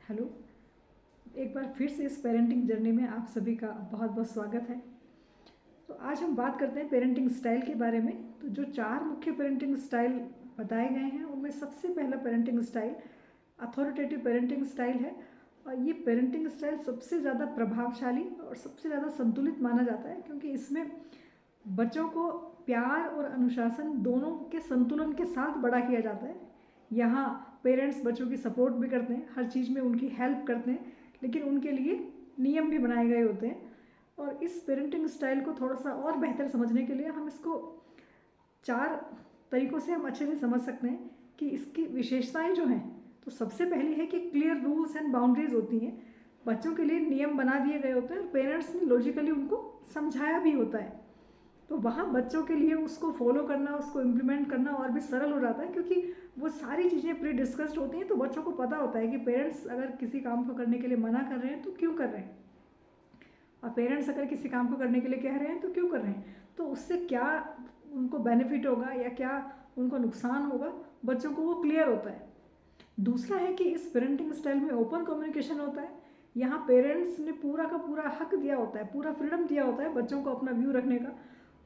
Hello. एक बार फिर से इस पेरेंटिंग जर्नी में आप सभी का बहुत बहुत स्वागत है। तो आज हम बात करते हैं पेरेंटिंग स्टाइल के बारे में। तो जो 4 मुख्य पेरेंटिंग स्टाइल बताए गए हैं उनमें सबसे पहला parenting style authoritative parenting style है। और ये पेरेंटिंग स्टाइल सबसे ज़्यादा प्रभावशाली और सबसे ज़्यादा संतुलित माना जाता है, क्योंकि इसमें बच्चों को प्यार और अनुशासन दोनों के संतुलन के साथ बड़ा किया जाता है। यहाँ पेरेंट्स बच्चों की सपोर्ट भी करते हैं, हर चीज़ में उनकी हेल्प करते हैं, लेकिन उनके लिए नियम भी बनाए गए होते हैं। और इस पेरेंटिंग स्टाइल को थोड़ा सा और बेहतर समझने के लिए हम इसको 4 तरीक़ों से हम अच्छे से समझ सकते हैं कि इसकी विशेषताएं जो हैं। तो सबसे पहली है कि क्लियर रूल्स एंड बाउंड्रीज होती हैं। बच्चों के लिए नियम बना दिए गए होते हैं और पेरेंट्स ने लॉजिकली उनको समझाया भी होता है। तो वहाँ बच्चों के लिए उसको फॉलो करना, उसको इम्प्लीमेंट करना और भी सरल हो जाता है, क्योंकि वो सारी चीज़ें प्री डिस्कस्ड होती हैं। तो बच्चों को पता होता है कि पेरेंट्स अगर किसी काम को करने के लिए मना कर रहे हैं तो क्यों कर रहे हैं, और पेरेंट्स अगर किसी काम को करने के लिए कह रहे हैं तो क्यों कर रहे हैं, तो उससे क्या उनको बेनिफिट होगा या क्या उनको नुकसान होगा, बच्चों को वो क्लियर होता है। दूसरा है कि इस पेरेंटिंग स्टाइल में ओपन कम्युनिकेशन होता है। यहाँ पेरेंट्स ने पूरा का पूरा हक दिया होता है, पूरा फ्रीडम दिया होता है बच्चों को अपना व्यू रखने का।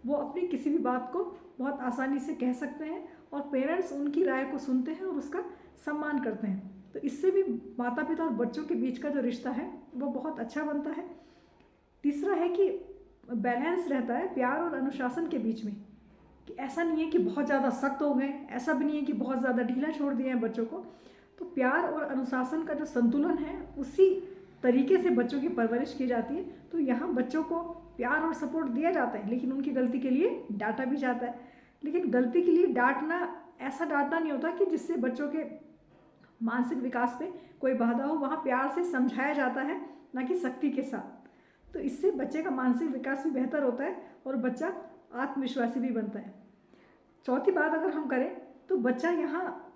वो अपनी किसी भी बात को बहुत आसानी से कह सकते हैं और पेरेंट्स उनकी राय को सुनते हैं और उसका सम्मान करते हैं। तो इससे भी माता पिता और बच्चों के बीच का जो रिश्ता है वो बहुत अच्छा बनता है। तीसरा है कि बैलेंस रहता है प्यार और अनुशासन के बीच में, कि ऐसा नहीं है कि बहुत ज़्यादा सख्त हो गए, ऐसा भी नहीं है कि बहुत ज़्यादा ढीला छोड़ दिया है बच्चों को। तो प्यार और अनुशासन का जो संतुलन है उसी तरीके से बच्चों की परवरिश की जाती है। तो यहाँ बच्चों को प्यार और सपोर्ट दिया जाता है, लेकिन उनकी गलती के लिए डांटा भी जाता है। लेकिन गलती के लिए डांटना, ऐसा डांटना नहीं होता कि जिससे बच्चों के मानसिक विकास पे कोई बाधा हो। वहाँ प्यार से समझाया जाता है, ना कि सख्ती के साथ। तो इससे बच्चे का मानसिक विकास भी बेहतर होता है और बच्चा आत्मविश्वासी भी बनता है। चौथी बात अगर हम करें तो बच्चा यहाँ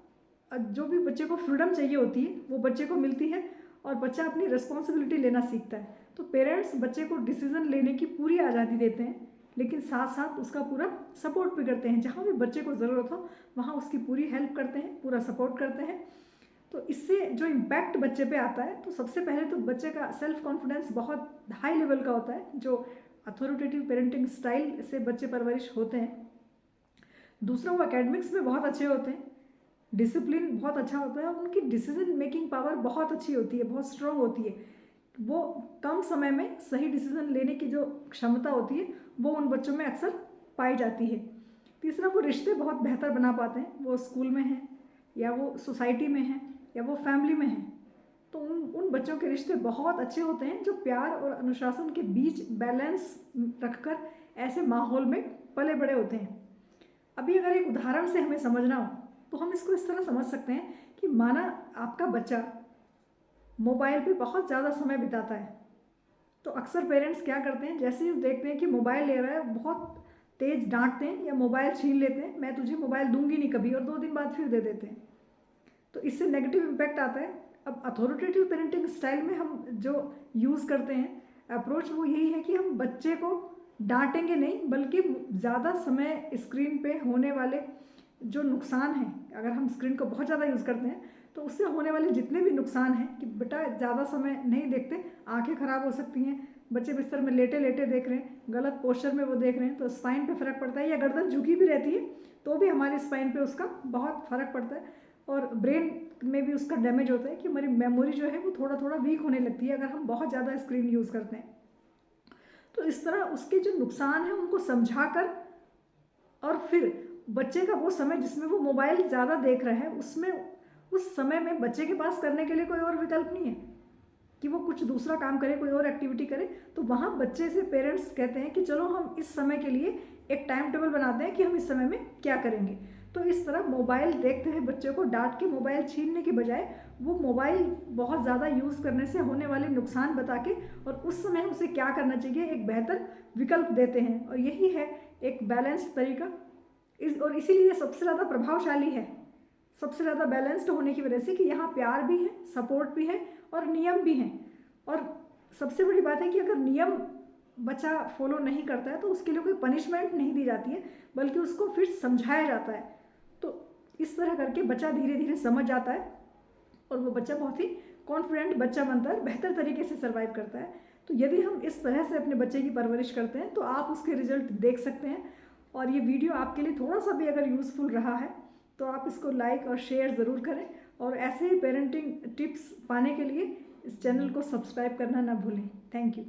जो भी बच्चे को फ्रीडम चाहिए होती है वो बच्चे को मिलती है और बच्चा अपनी रिस्पॉन्सिबिलिटी लेना सीखता है। तो पेरेंट्स बच्चे को डिसीजन लेने की पूरी आज़ादी देते हैं, लेकिन साथ साथ उसका पूरा सपोर्ट भी करते हैं। जहाँ भी बच्चे को ज़रूरत हो वहाँ उसकी पूरी हेल्प करते हैं, पूरा सपोर्ट करते हैं। तो इससे जो इम्पैक्ट बच्चे पे आता है, तो सबसे पहले तो बच्चे का सेल्फ कॉन्फिडेंस बहुत हाई लेवल का होता है, जो अथॉरिटेटिव पेरेंटिंग स्टाइल से बच्चे परवरिश होते हैं। दूसरा, वो एकेडमिक्स में बहुत अच्छे होते हैं, डिसिप्लिन बहुत अच्छा होता है, उनकी डिसीजन मेकिंग पावर बहुत अच्छी होती है, बहुत स्ट्रॉन्ग होती है। वो कम समय में सही डिसीजन लेने की जो क्षमता होती है वो उन बच्चों में अक्सर पाई जाती है। तीसरा, वो रिश्ते बहुत बेहतर बना पाते हैं, वो स्कूल में हैं या वो सोसाइटी में हैं या वो फैमिली में हैं। तो उन बच्चों के रिश्ते बहुत अच्छे होते हैं जो प्यार और अनुशासन के बीच बैलेंस रखकर ऐसे माहौल में पले बड़े होते हैं। अभी अगर एक उदाहरण से हमें समझना हो तो हम इसको इस तरह समझ सकते हैं कि माना आपका बच्चा मोबाइल पे बहुत ज़्यादा समय बिताता है, तो अक्सर पेरेंट्स क्या करते हैं, जैसे ही देखते हैं कि मोबाइल ले रहा है बहुत तेज़ डांटते हैं या मोबाइल छीन लेते हैं, मैं तुझे मोबाइल दूंगी नहीं कभी, और 2 दिन बाद फिर दे देते हैं। तो इससे नेगेटिव इम्पैक्ट आता है। अब अथॉरिटेटिव पेरेंटिंग स्टाइल में हम जो यूज़ करते हैं अप्रोच, वो यही है कि हम बच्चे को डांटेंगे नहीं, बल्कि ज़्यादा समय स्क्रीन पे होने वाले जो नुकसान हैं, अगर हम स्क्रीन को बहुत ज़्यादा यूज़ करते हैं तो उससे होने वाले जितने भी नुकसान हैं, कि बेटा ज़्यादा समय नहीं देखते, आंखें ख़राब हो सकती हैं, बच्चे बिस्तर में लेटे लेटे देख रहे हैं, गलत पोस्चर में वो देख रहे हैं तो स्पाइन पे फ़र्क पड़ता है, या गर्दन झुकी भी रहती है तो भी हमारे स्पाइन पे उसका बहुत फ़र्क पड़ता है, और ब्रेन में भी उसका डैमेज होता है कि हमारी मेमोरी जो है वो थोड़ा थोड़ा वीक होने लगती है अगर हम बहुत ज़्यादा स्क्रीन यूज़ करते हैं। तो इस तरह उसके जो नुकसान हैं उनको समझा कर, और फिर बच्चे का वो समय जिसमें वो मोबाइल ज़्यादा देख रहा है, उसमें उस समय में बच्चे के पास करने के लिए कोई और विकल्प नहीं है कि वो कुछ दूसरा काम करे, कोई और एक्टिविटी करे। तो वहाँ बच्चे से पेरेंट्स कहते हैं कि चलो हम इस समय के लिए एक टाइम टेबल बनाते हैं कि हम इस समय में क्या करेंगे। तो इस तरह मोबाइल देखते हैं बच्चे को डांट के मोबाइल छीनने के बजाय वो मोबाइल बहुत ज़्यादा यूज़ करने से होने वाले नुकसान बता के और उस समय उसे क्या करना चाहिए एक बेहतर विकल्प देते हैं। और यही है एक बैलेंस तरीका, और इसीलिए सबसे ज़्यादा प्रभावशाली है, सबसे ज़्यादा बैलेंस्ड होने की वजह से कि यहाँ प्यार भी है, सपोर्ट भी है और नियम भी हैं। और सबसे बड़ी बात है कि अगर नियम बच्चा फॉलो नहीं करता है तो उसके लिए कोई पनिशमेंट नहीं दी जाती है, बल्कि उसको फिर समझाया जाता है। तो इस तरह करके बच्चा धीरे धीरे समझ जाता है और वो बच्चा बहुत ही कॉन्फिडेंट बच्चा बनता है, बेहतर तरीके से सर्वाइव करता है। तो यदि हम इस तरह से अपने बच्चे की परवरिश करते हैं तो आप उसके रिजल्ट देख सकते हैं। और ये वीडियो आपके लिए थोड़ा सा भी अगर यूज़फुल रहा है तो आप इसको लाइक और शेयर ज़रूर करें, और ऐसे ही पेरेंटिंग टिप्स पाने के लिए इस चैनल को सब्सक्राइब करना ना भूलें। Thank you.